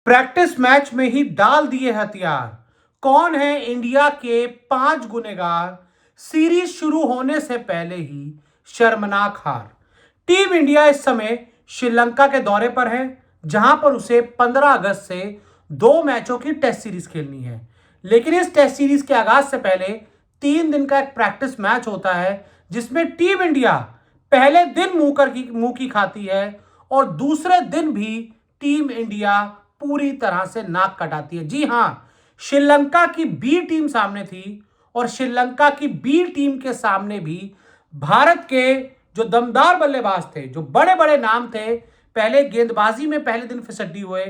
Practice match में ही डाल दिए हथियार। कौन है इंडिया के 5 गुनेगार? सीरीज शुरू होने से पहले ही शर्मनाक हार। टीम इंडिया इस समय श्रीलंका के दौरे पर है, जहां पर उसे 15 अगस्त से 2 मैचों की टेस्ट सीरीज खेलनी है। लेकिन इस टेस्ट सीरीज के आगाज से पहले 3 दिन का एक प्रैक्टिस मैच होता है, जिसमें टीम इंडिया पहले दिन मुंह की खाती है और दूसरे दिन भी टीम इंडिया पूरी तरह से नाक कटाती है। जी हां, श्रीलंका की बी टीम सामने थी और श्रीलंका की बी टीम के सामने भी भारत के जो दमदार बल्लेबाज थे, जो बड़े बड़े नाम थे, पहले गेंदबाजी में पहले दिन फिसड्डी हुए,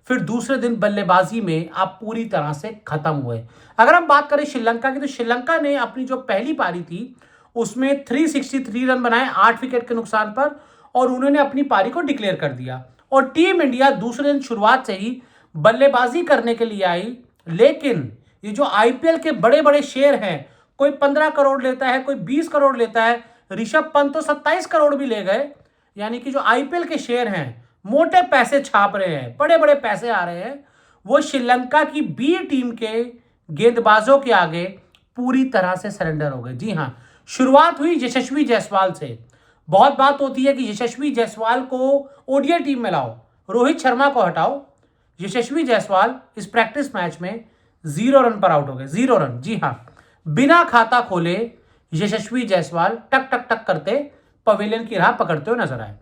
फिर दूसरे दिन बल्लेबाजी में आप पूरी तरह से खत्म हुए। अगर हम बात करें श्रीलंका की, तो श्रीलंका ने अपनी जो पहली पारी थी उसमें 363 रन बनाए 8 विकेट के नुकसान पर, और उन्होंने अपनी पारी को डिक्लेयर कर दिया। और टीम इंडिया दूसरे दिन शुरुआत से ही बल्लेबाजी करने के लिए आई। लेकिन ये जो आईपीएल के बड़े बड़े शेयर हैं, कोई 15 करोड़ लेता है, कोई 20 करोड़ लेता है, ऋषभ पंत तो 27 करोड़ भी ले गए। यानी कि जो आईपीएल के शेयर हैं, मोटे पैसे छाप रहे हैं, बड़े बड़े पैसे आ रहे हैं, वो श्रीलंका की बी टीम के गेंदबाजों के आगे पूरी तरह से सरेंडर हो गए। जी हां, शुरुआत हुई यशस्वी जायसवाल से। बहुत बात होती है कि यशस्वी जायसवाल को ओडीआई टीम में लाओ, रोहित शर्मा को हटाओ। यशस्वी जायसवाल इस प्रैक्टिस मैच में 0 रन पर आउट हो गए। 0 रन, जी हां, बिना खाता खोले यशस्वी जायसवाल टक टक टक करते पवेलियन की राह पकड़ते हुए नजर आए।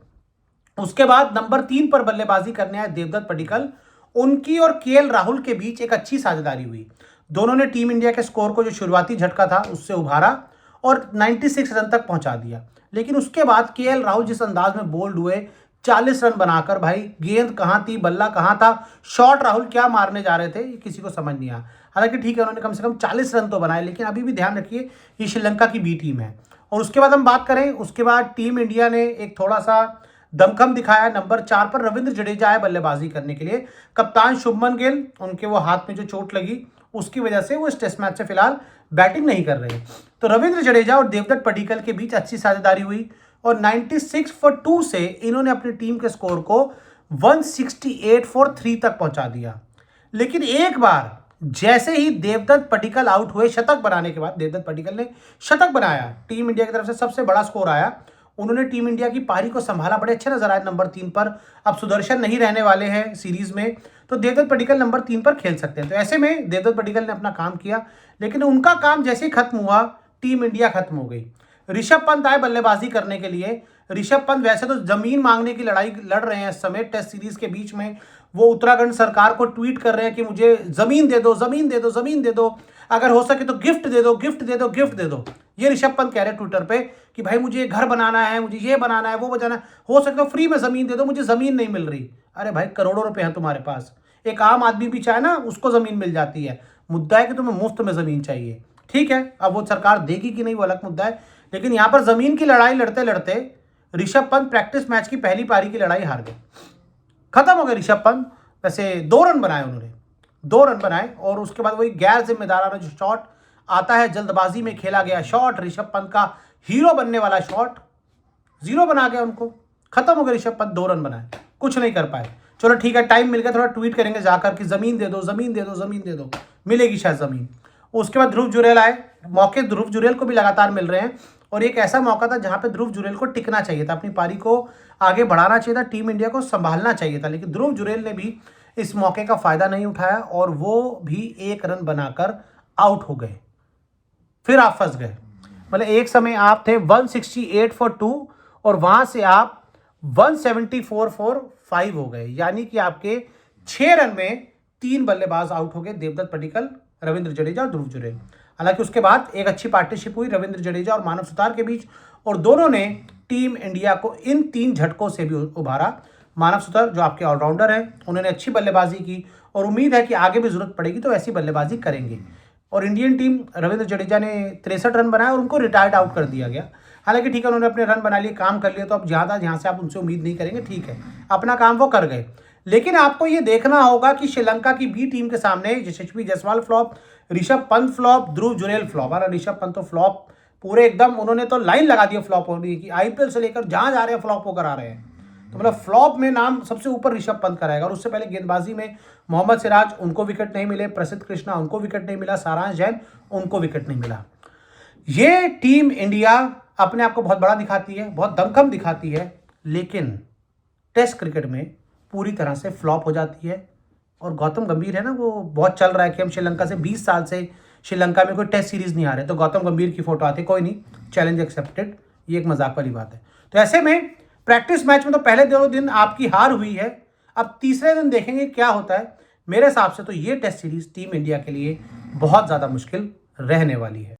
उसके बाद नंबर 3 पर बल्लेबाजी करने आए देवदत्त पडिक्कल। उनकी और केएल राहुल के बीच एक अच्छी साझेदारी हुई। दोनों ने टीम इंडिया के स्कोर को जो शुरुआती झटका था उससे उभारा और 96 रन तक पहुंचा दिया। लेकिन उसके बाद केएल राहुल जिस अंदाज में बोल्ड हुए, 40 रन बनाकर, भाई गेंद कहां थी, बल्ला कहां था, शॉट राहुल क्या मारने जा रहे थे, ये किसी को समझ नहीं आया। हालांकि ठीक है, उन्होंने कम से कम 40 रन तो बनाए, लेकिन अभी भी ध्यान रखिए ये श्रीलंका की बी टीम है। और उसके बाद हम बात करें, उसके बाद टीम इंडिया ने एक थोड़ा सा दमखम दिखाया। नंबर 4 पर रविंद्र जडेजा आए बल्लेबाजी करने के लिए। कप्तान शुभमन गिल, उनके वो हाथ में जो चोट लगी उसकी वजह से वो इस टेस्ट मैच से फिलहाल बैटिंग नहीं कर रहे। तो रविंद्र जडेजा और देवदत्त पडिक्कल के बीच अच्छी साझेदारी हुई और 96 फॉर 2 से इन्होंने अपनी टीम के स्कोर को 168 फॉर 3 तक पहुंचा दिया। लेकिन एक बार जैसे ही देवदत्त पडिक्कल आउट हुए, शतक बनाने के बाद देवदत्त पडिक्कल ने शतक बनाया, टीम इंडिया की तरफ से सबसे बड़ा स्कोर आया। उन्होंने टीम इंडिया की पारी को संभाला, बड़े अच्छे नजर आए नंबर 3 पर। अब सुदर्शन नहीं रहने वाले हैं सीरीज में, तो देवदत्त पडिक्कल नंबर 3 पर खेल सकते हैं। तो ऐसे में देवदत्त पडिक्कल ने अपना काम किया, लेकिन उनका काम जैसे ही खत्म हुआ, टीम इंडिया खत्म हो गई। ऋषभ पंत आए बल्लेबाजी करने के लिए। ऋषभ पंत वैसे तो जमीन मांगने की लड़ाई लड़ रहे हैं इस समय टेस्ट सीरीज के बीच में। वो उत्तराखंड सरकार को ट्वीट कर रहे हैं कि मुझे जमीन दे दो, जमीन दे दो, जमीन दे दो, अगर हो सके तो गिफ्ट दे दो, गिफ्ट दे दो, गिफ्ट दे दो। ये ऋषभ पंत कह रहे हैं ट्विटर पे कि भाई मुझे घर बनाना है, मुझे ये बनाना है, वो बनाना है, हो सके तो फ्री में जमीन दे दो, मुझे जमीन नहीं मिल रही। अरे भाई, करोड़ों रुपए हैं तुम्हारे पास, एक आम आदमी भी चाहे ना उसको जमीन मिल जाती है। मुद्दा है कि तुम्हें मुफ्त में जमीन चाहिए। ठीक है, अब वो सरकार देगी कि नहीं वो अलग मुद्दा है, लेकिन यहां पर जमीन की लड़ाई लड़ते लड़ते ऋषभ पंत प्रैक्टिस मैच की पहली पारी की लड़ाई हार गए, खत्म हो गए ऋषभ पंत। वैसे 2 रन बनाए उन्होंने, 2 रन बनाए, और उसके बाद वही गैर जिम्मेदाराना जो शॉट आता है, जल्दबाजी में खेला गया शॉट, ऋषभ पंत का हीरो बनने वाला शॉट, 0 बना गया उनको, खत्म हो गया ऋषभ पंत। 2 रन बनाए, कुछ नहीं कर पाए। चलो ठीक है, टाइम मिल गया, थोड़ा ट्वीट करेंगे जाकर कि जमीन दे दो, जमीन दे दो, जमीन दे दो, मिलेगी शायद जमीन। उसके बाद ध्रुव जुरैल आए। मौके ध्रुव जुरैल को भी लगातार मिल रहे हैं, और एक ऐसा मौका था जहां पे ध्रुव जुरैल को टिकना चाहिए था, अपनी पारी को आगे बढ़ाना चाहिए था, टीम इंडिया को संभालना चाहिए था। लेकिन ध्रुव जुरैल ने भी इस मौके का फायदा नहीं उठाया और वो भी 1 रन बनाकर आउट हो गए। फिर आप फंस गए। मतलब एक समय आप थे 168 फॉर 2 और वहां से आप 174 फॉर 5 हो गए। यानी कि आपके 6 रन में 3 बल्लेबाज आउट हो गए, देवदत्त पडिक्कल, रविंद्र जडेजा और ध्रुव जुरैल। हालांकि उसके बाद एक अच्छी पार्टनरशिप हुई रविंद्र जडेजा और मानव सुतार के बीच, और दोनों ने टीम इंडिया को इन 3 झटकों से भी उभारा। मानव सुतार जो आपके ऑलराउंडर हैं, उन्होंने अच्छी बल्लेबाजी की और उम्मीद है कि आगे भी जरूरत पड़ेगी तो ऐसी बल्लेबाजी करेंगे। और इंडियन टीम, रविंद्र जडेजा ने 63 रन बनाए और उनको रिटायर्ड आउट कर दिया गया। हालांकि ठीक है, उन्होंने अपने रन बना लिए, काम कर लिया, तो अब ज़्यादा यहाँ से आप उनसे उम्मीद नहीं करेंगे। ठीक है, अपना काम वो कर गए। लेकिन आपको ये देखना होगा कि श्रीलंका की बी टीम के सामने यशस्वी जायसवाल फ्लॉप, ऋषभ पंत फ्लॉप, ध्रुव जुरैल फ्लॉप। ऋषभ पंत तो फ्लॉप पूरे एकदम, उन्होंने तो लाइन लगा दी फ्लॉप होने की, आईपीएल से लेकर जहां जा रहे हैं फ्लॉप होकर आ रहे हैं। तो मतलब फ्लॉप में नाम सबसे ऊपर ऋषभ पंत का रहेगा। और उससे पहले गेंदबाजी में मोहम्मद सिराज, उनको विकेट नहीं मिले, प्रसिद्ध कृष्णा, उनको विकेट नहीं मिला, सारांश जैन, उनको विकेट नहीं मिला। ये टीम इंडिया अपने आप को बहुत बड़ा दिखाती है, बहुत दमखम दिखाती है, लेकिन टेस्ट क्रिकेट में पूरी तरह से फ्लॉप हो जाती है। और गौतम गंभीर है ना, वो बहुत चल रहा है कि हम श्रीलंका से 20 साल से श्रीलंका में कोई टेस्ट सीरीज नहीं आ रहे, तो गौतम गंभीर की फोटो आती, कोई नहीं, चैलेंज एक्सेप्टेड, ये एक मजाक वाली बात है। तो ऐसे में प्रैक्टिस मैच में तो पहले 2 दिन आपकी हार हुई है, अब तीसरे दिन देखेंगे क्या होता है। मेरे हिसाब से तो ये टेस्ट सीरीज टीम इंडिया के लिए बहुत ज़्यादा मुश्किल रहने वाली है।